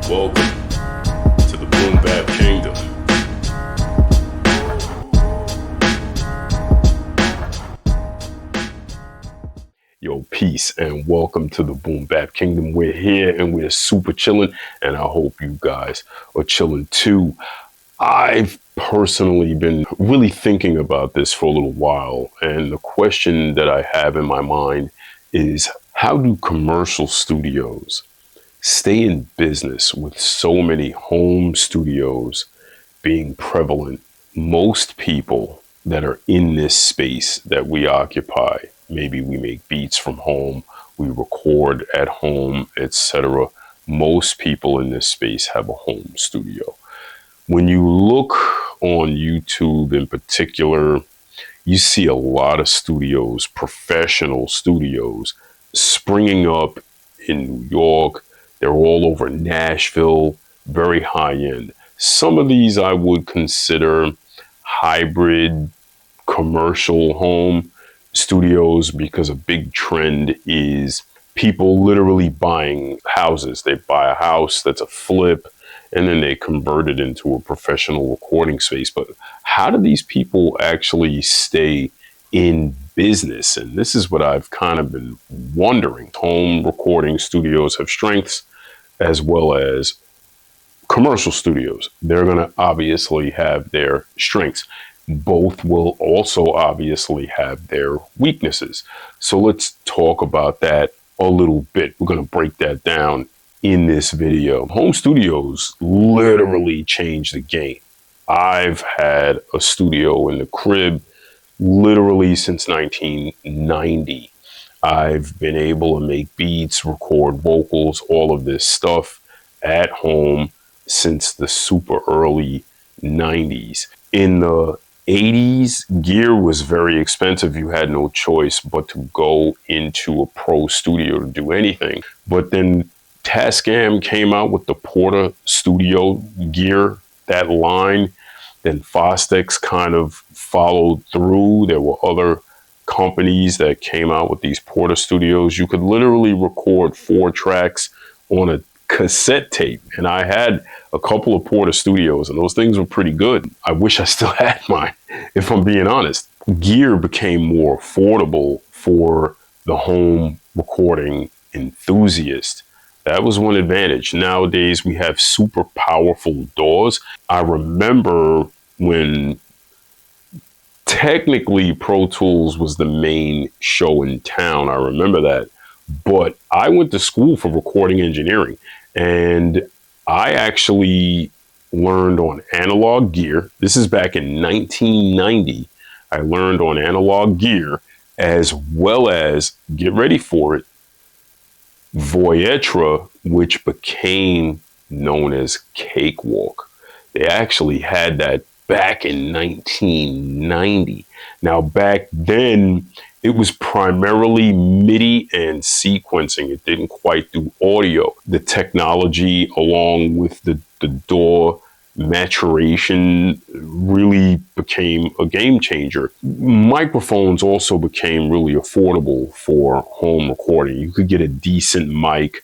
Welcome to the Boom Bap Kingdom. Yo, peace and welcome to the Boom Bap Kingdom. We're here and we're super chilling, and I hope you guys are chilling too. I've personally been really thinking about this for a little while, and the question that I have in my mind is, how do commercial studios stay in business with so many home studios being prevalent? Most people that are in this space that we occupy, maybe we make beats from home, we record at home, etc. Most people in this space have a home studio. When you look on YouTube in particular, you see a lot of studios, professional studios, springing up in New York. They're all over Nashville, very high end. Some of these I would consider hybrid commercial home studios, because a big trend is people literally buying houses. They buy a house that's a flip, and then they convert it into a professional recording space. But how do these people actually stay in business? And this is what I've kind of been wondering. Home recording studios have strengths as well as commercial studios. They're going to obviously have their strengths. Both will also obviously have their weaknesses. So let's talk about that a little bit. We're going to break that down in this video. Home studios literally changed the game. I've had a studio in the crib literally since 1990. I've been able to make beats, record vocals, all of this stuff at home since the super early 90s. In the 80s, gear was very expensive. You had no choice but to go into a pro studio to do anything. But then Tascam came out with the Porta Studio gear, that line. Then Fostex kind of followed through. There were other companies that came out with these Porta Studios. You could literally record 4 tracks on a cassette tape. And I had a couple of Porta Studios, and those things were pretty good. I wish I still had mine, if I'm being honest. Gear became more affordable for the home recording enthusiast. That was one advantage. Nowadays, we have super powerful DAWs. I remember when technically Pro Tools was the main show in town. I remember that. But I went to school for recording engineering, and I actually learned on analog gear. This is back in 1990. I learned on analog gear, as well as, get ready for it, Voyetra, which became known as Cakewalk. They actually had that back in 1990. Now, back then, it was primarily MIDI and sequencing. It didn't quite do audio. The technology, along with the DAW maturation, really became a game changer. Microphones also became really affordable for home recording. You could get a decent mic,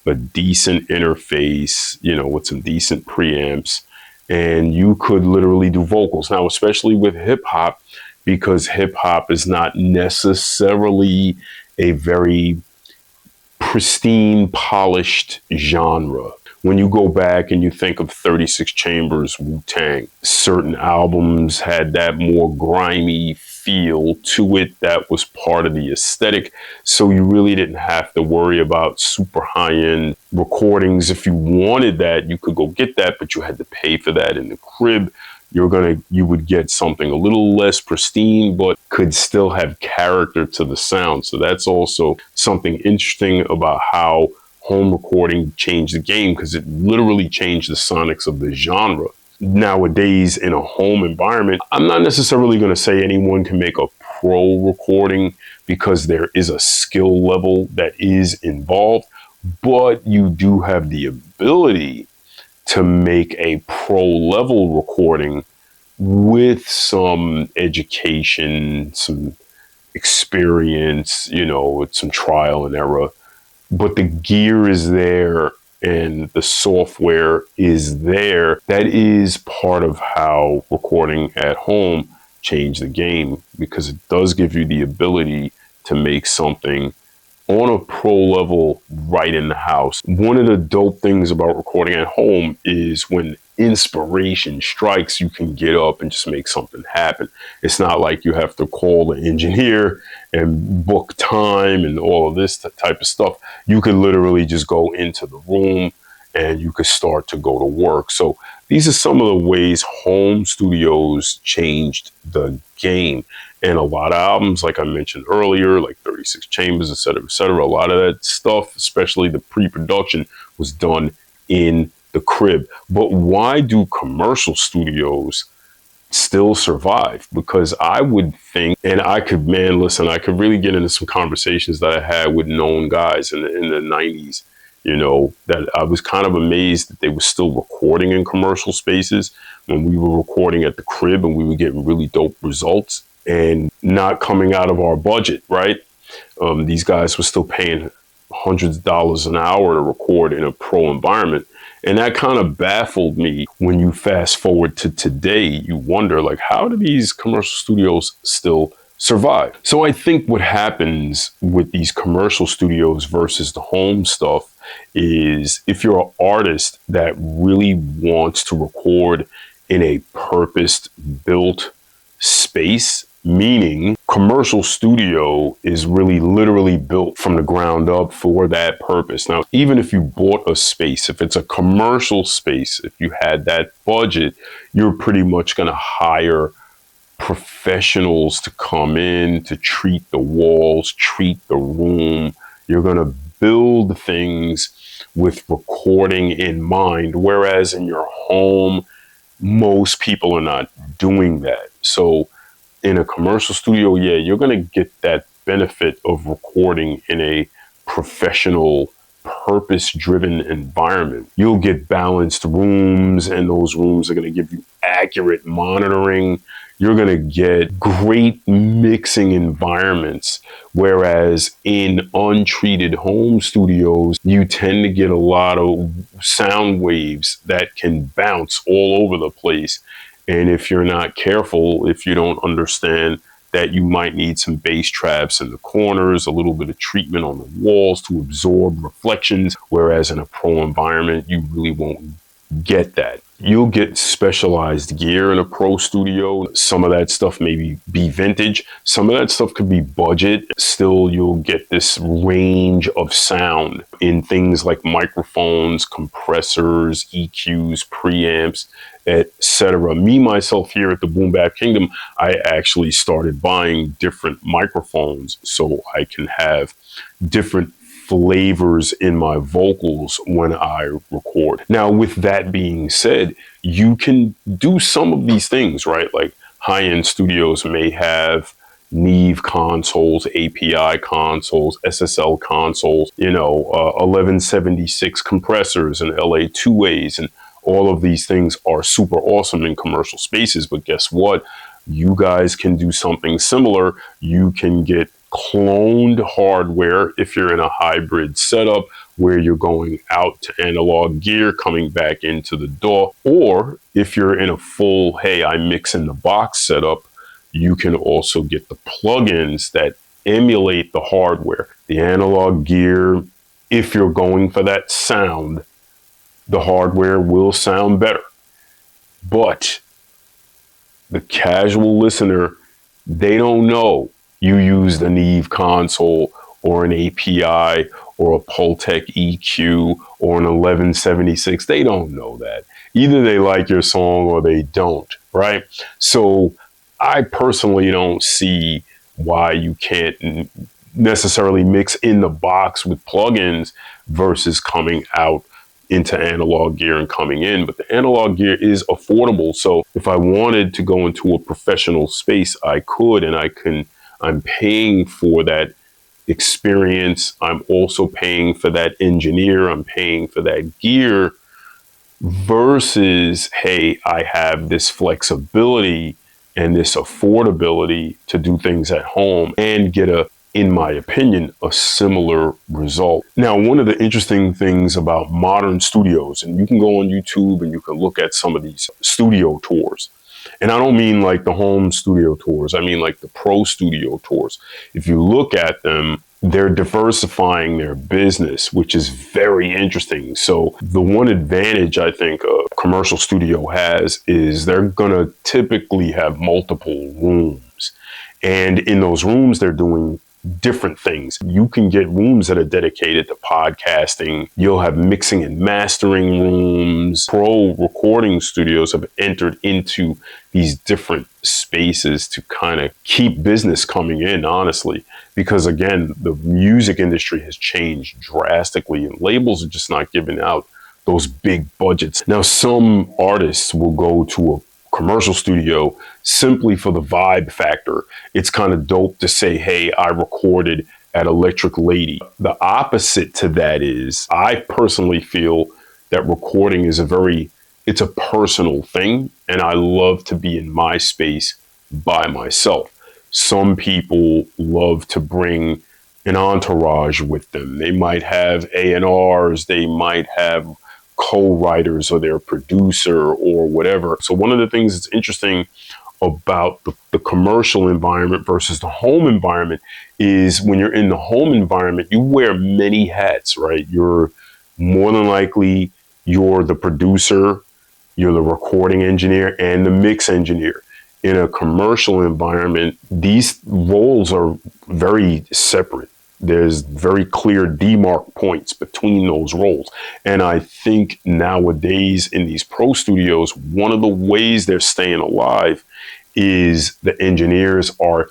a decent interface, with some decent preamps, and you could literally do vocals. Now, especially with hip hop, because hip hop is not necessarily a very pristine, polished genre. When you go back and you think of 36 Chambers, Wu-Tang, certain albums had that more grimy feel to it. That was part of the aesthetic. So you really didn't have to worry about super high-end recordings. If you wanted that, you could go get that, but you had to pay for that in the crib. You would get something a little less pristine, but could still have character to the sound. So that's also something interesting about how home recording changed the game, because it literally changed the sonics of the genre. Nowadays, in a home environment, I'm not necessarily going to say anyone can make a pro recording, because there is a skill level that is involved, but you do have the ability to make a pro level recording with some education, some experience, with some trial and error. But the gear is there, and the software is there. That is part of how recording at home changed the game, because it does give you the ability to make something on a pro level right in the house. One of the dope things about recording at home is when inspiration strikes, you can get up and just make something happen. It's not like you have to call the engineer and book time and all of this type of stuff. You can literally just go into the room and you could start to go to work. So these are some of the ways home studios changed the game. And a lot of albums, like I mentioned earlier, like 36 Chambers, et cetera, a lot of that stuff, especially the pre-production, was done in the crib. But why do commercial studios still survive? Because I would think, and I could, man, listen, I could really get into some conversations that I had with known guys in the 90s, you know, that I was kind of amazed that they were still recording in commercial spaces when we were recording at the crib and we were getting really dope results and not coming out of our budget, right? These guys were still paying hundreds of dollars an hour to record in a pro environment. And that kind of baffled me. When you fast forward to today, you wonder, like, how do these commercial studios still survive? So I think what happens with these commercial studios versus the home stuff is, if you're an artist that really wants to record in a purpose-built space, meaning commercial studio is really literally built from the ground up for that purpose. Now, even if you bought a space, if it's a commercial space, if you had that budget, you're pretty much going to hire professionals to come in to treat the walls, treat the room. You're going to build things with recording in mind, whereas in your home, most people are not doing that. So in a commercial studio, yeah, you're going to get that benefit of recording in a professional, purpose-driven environment. You'll get balanced rooms, and those rooms are going to give you accurate monitoring. You're going to get great mixing environments, whereas in untreated home studios, you tend to get a lot of sound waves that can bounce all over the place. And if you're not careful, if you don't understand that you might need some bass traps in the corners, a little bit of treatment on the walls to absorb reflections, whereas in a pro environment, you really won't get that. You'll get specialized gear in a pro studio. Some of that stuff maybe be vintage. Some of that stuff could be budget. Still, you'll get this range of sound in things like microphones, compressors, EQs, preamps, etc. Me, myself, here at the Boom Bap Kingdom, I actually started buying different microphones so I can have different flavors in my vocals when I record. Now, with that being said, you can do some of these things, right? Like high-end studios may have Neve consoles, API consoles, SSL consoles, 1176 compressors and LA2As, and all of these things are super awesome in commercial spaces. But guess what? You guys can do something similar. You can get cloned hardware if you're in a hybrid setup where you're going out to analog gear, coming back into the DAW, or if you're in a full, hey, I mix in the box setup, you can also get the plugins that emulate the hardware. The analog gear, if you're going for that sound, the hardware will sound better. But the casual listener, they don't know you used a Neve console or an API or a Pultec EQ or an 1176. They don't know that. Either they like your song or they don't, right? So I personally don't see why you can't necessarily mix in the box with plugins versus coming out into analog gear and coming in. But the analog gear is affordable. So if I wanted to go into a professional space, I could, and I'm paying for that experience. I'm also paying for that engineer. I'm paying for that gear versus, hey, I have this flexibility and this affordability to do things at home and get a in my opinion, a similar result. Now, one of the interesting things about modern studios, and you can go on YouTube and you can look at some of these studio tours. And I don't mean like the home studio tours. I mean like the pro studio tours. If you look at them, they're diversifying their business, which is very interesting. So the one advantage I think a commercial studio has is they're going to typically have multiple rooms. And in those rooms, they're doing different things. You can get rooms that are dedicated to podcasting. You'll have mixing and mastering rooms. Pro recording studios have entered into these different spaces to kind of keep business coming in, honestly, because again, the music industry has changed drastically and labels are just not giving out those big budgets. Now, some artists will go to a commercial studio simply for the vibe factor. It's kind of dope to say, hey, I recorded at Electric Lady. The opposite to that is I personally feel that recording is it's a personal thing, and I love to be in my space by myself. Some people love to bring an entourage with them. They might have A&Rs, they might have co-writers or their producer or whatever. So one of the things that's interesting about the commercial environment versus the home environment is when you're in the home environment, you wear many hats, right? You're more than likely, you're the producer, you're the recording engineer, and the mix engineer. In a commercial environment, these roles are very separate. There's very clear demarc points between those roles. And I think nowadays in these pro studios, one of the ways they're staying alive is the engineers are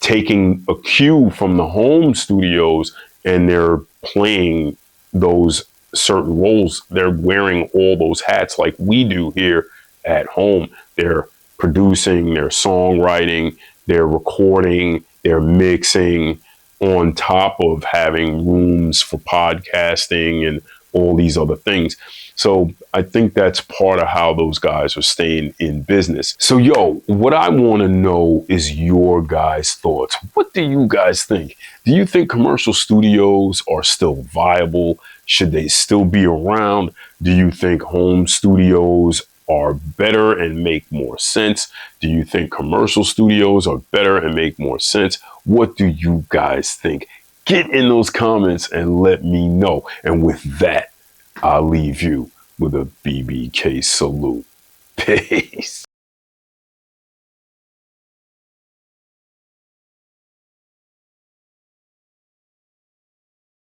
taking a cue from the home studios and they're playing those certain roles. They're wearing all those hats like we do here at home. They're producing, they're songwriting, they're recording, they're mixing, on top of having rooms for podcasting and all these other things. So I think that's part of how those guys are staying in business. So, what I want to know is your guys' thoughts. What do you guys think? Do you think commercial studios are still viable? Should they still be around? Do you think home studios are better and make more sense? Do you think commercial studios are better and make more sense? What do you guys think? Get in those comments and let me know. And with that, I'll leave you with a BBK salute. Peace.